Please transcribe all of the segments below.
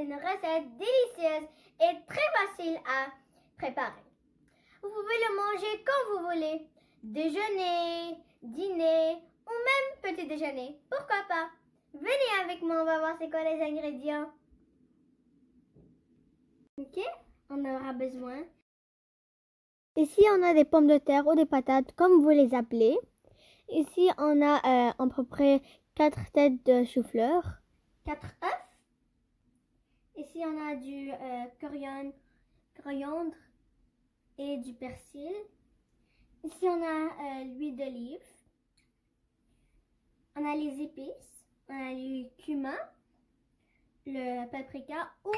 une recette délicieuse et très facile à préparer. Vous pouvez le manger quand vous voulez, déjeuner, dîner ou même petit déjeuner. Pourquoi pas? Venez avec moi, on va voir c'est quoi les ingrédients. Ok, on aura besoin. Ici, on a des pommes de terre ou des patates, comme vous les appelez. Ici, on a à peu près 4 têtes de chou-fleur, 4 œufs. Ici, on a du coriandre et du persil. Ici, on a l'huile d'olive. On a les épices. On a le cumin, le paprika ou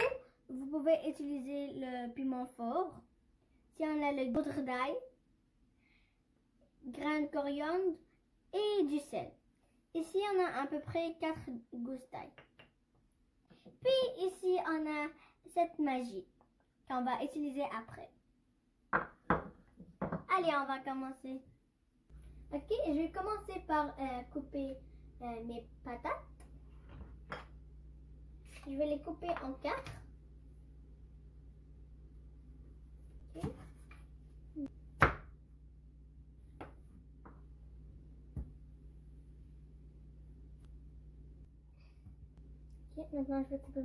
vous pouvez utiliser le piment fort. Ici, on a le poudre d'ail, grains de coriandre et du sel. Ici, on a à peu près 4 gousses d'ail. Puis ici, on a cette magie qu'on va utiliser après. Allez, on va commencer. Ok, je vais commencer par couper mes patates. Je vais les couper en 4. Okay. Ok, maintenant je vais couper.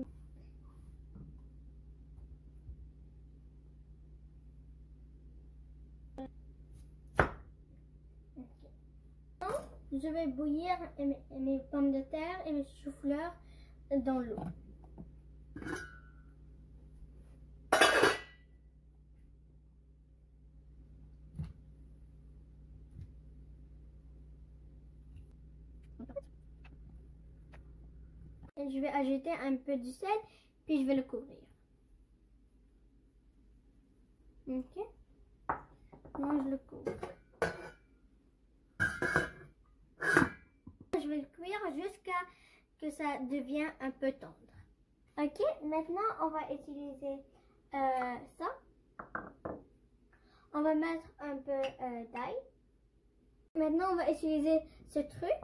Je vais bouillir mes pommes de terre et mes choux-fleurs dans l'eau. Et je vais ajouter un peu de sel, puis je vais le couvrir. Ok. Maintenant je le couvre. Je vais le cuire jusqu'à que ça devienne un peu tendre. Ok, maintenant on va utiliser ça. On va mettre un peu d'ail. Maintenant on va utiliser ce truc.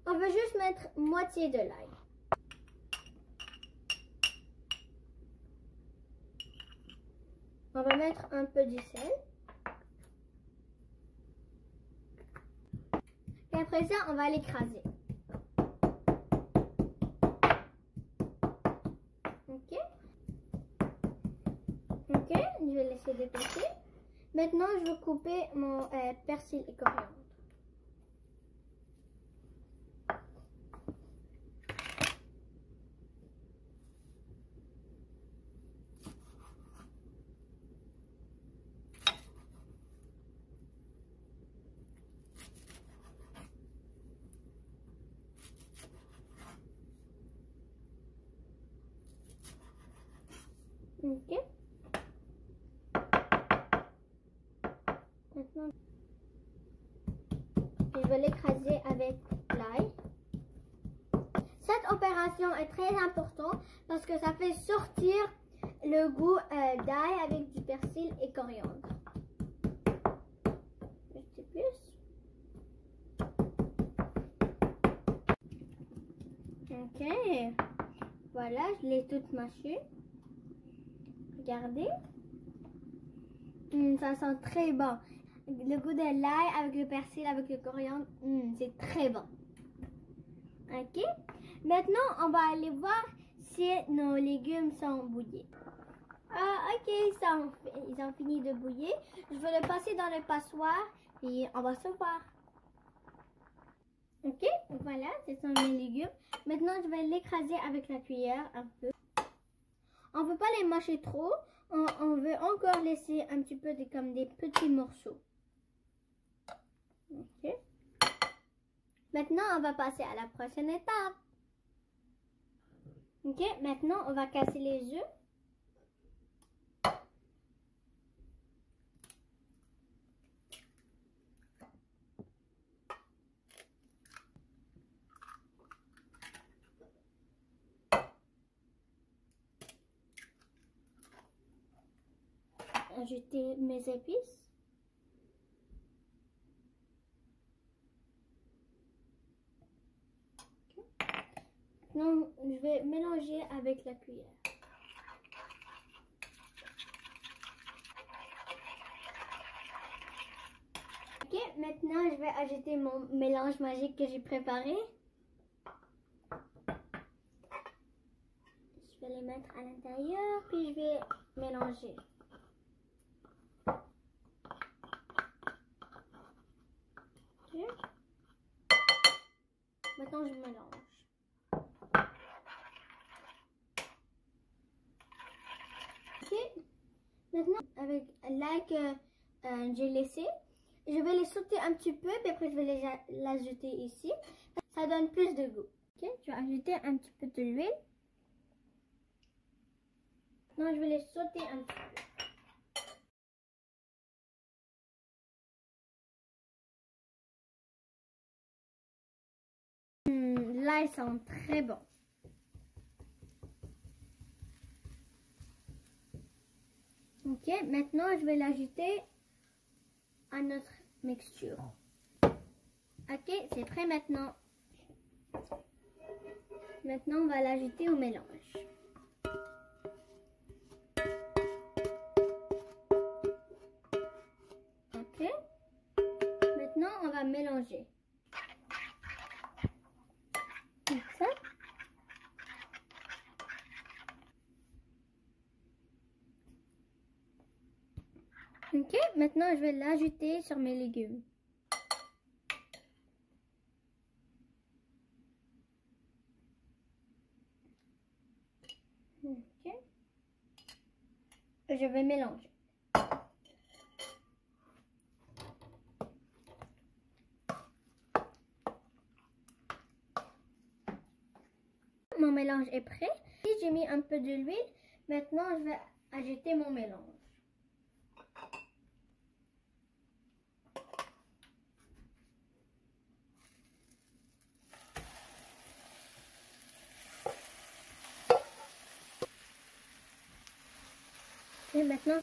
On va juste mettre moitié de l'ail. On va mettre un peu du sel. Et après ça, on va l'écraser. Ok. Ok, je vais laisser dépêcher. Maintenant, je vais couper mon persil et coriandre. Ok. Maintenant, je vais l'écraser avec l'ail. Cette opération est très importante parce que ça fait sortir le goût d'ail avec du persil et coriandre. Juste plus. Ok. Voilà, je l'ai toute mâchée. Regardez. Ça sent très bon. Le goût de l'ail avec le persil, avec le coriandre, c'est très bon. Ok. Maintenant, on va aller voir si nos légumes sont bouillis. Ah, ok, ils ont fini de bouillir. Je vais le passer dans le passoire et on va se voir. Ok, voilà, ce sont mes légumes. Maintenant, je vais l'écraser avec la cuillère un peu. On ne veut pas les mâcher trop. On veut encore laisser un petit peu comme des petits morceaux. Ok. Maintenant, on va passer à la prochaine étape. Ok, maintenant, on va casser les œufs. Ajouter mes épices. Okay. Maintenant, je vais mélanger avec la cuillère. Ok, maintenant je vais ajouter mon mélange magique que j'ai préparé. Je vais les mettre à l'intérieur, puis je vais mélanger. Ok. Maintenant je mélange. Ok. Maintenant avec l'ail que j'ai laissé, je vais les sauter un petit peu, puis après je vais l'ajouter ici. Ça donne plus de goût. Ok, je vais ajouter un petit peu de l'huile. Maintenant je vais les sauter un petit peu. L'ail sent très bon. Ok, maintenant je vais l'ajouter à notre mixture. Ok, c'est prêt maintenant. Maintenant, on va l'ajouter au mélange. Ok. Maintenant, on va mélanger. Comme ça. Ok, maintenant, je vais l'ajouter sur mes légumes. Ok. Je vais mélanger. Mon mélange est prêt. J'ai mis un peu de l'huile. Maintenant, je vais ajouter mon mélange. Et maintenant,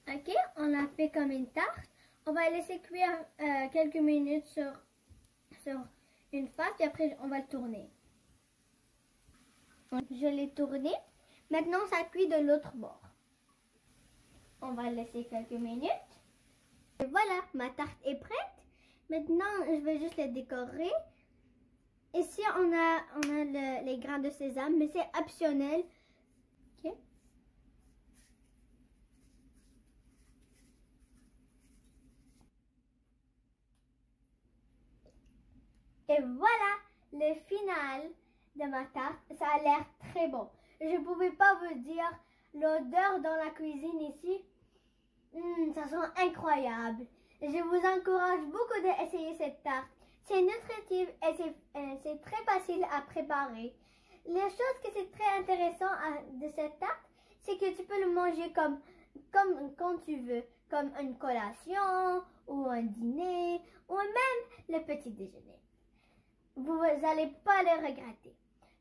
ok, on l'a fait comme une tarte. On va laisser cuire quelques minutes sur une face et après on va le tourner. Je l'ai tourné. Maintenant, ça cuit de l'autre bord. On va laisser quelques minutes. Et voilà, ma tarte est prête. Maintenant, je vais juste la décorer. Ici, on a les grains de sésame, mais c'est optionnel. Ok. Et voilà le final de ma tarte. Ça a l'air très bon. Je ne pouvais pas vous dire l'odeur dans la cuisine ici. Ça sent incroyable. Je vous encourage beaucoup d'essayer cette tarte. C'est nutritif et c'est très facile à préparer. Les choses que c'est très intéressant de cette tarte, c'est que tu peux le manger comme quand tu veux, comme une collation ou un dîner ou même le petit déjeuner. Vous n'allez pas le regretter.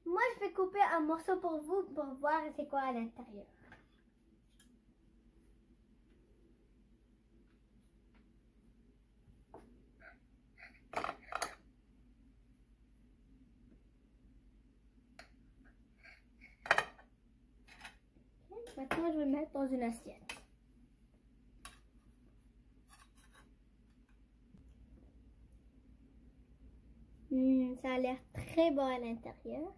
Moi, je vais couper un morceau pour vous pour voir c'est quoi à l'intérieur. Maintenant, je vais le mettre dans une assiette. Ça a l'air très bon à l'intérieur.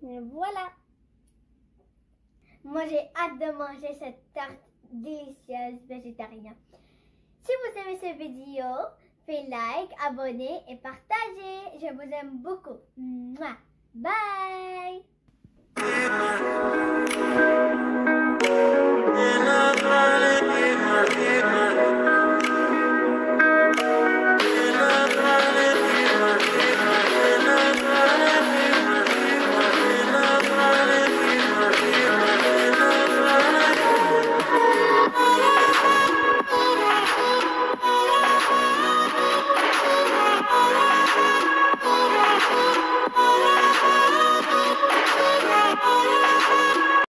Et voilà. Moi, j'ai hâte de manger cette tarte délicieuse végétarienne. Si vous aimez cette vidéo, faites like, abonnez et partagez. Je vous aime beaucoup. Mouah. Bye.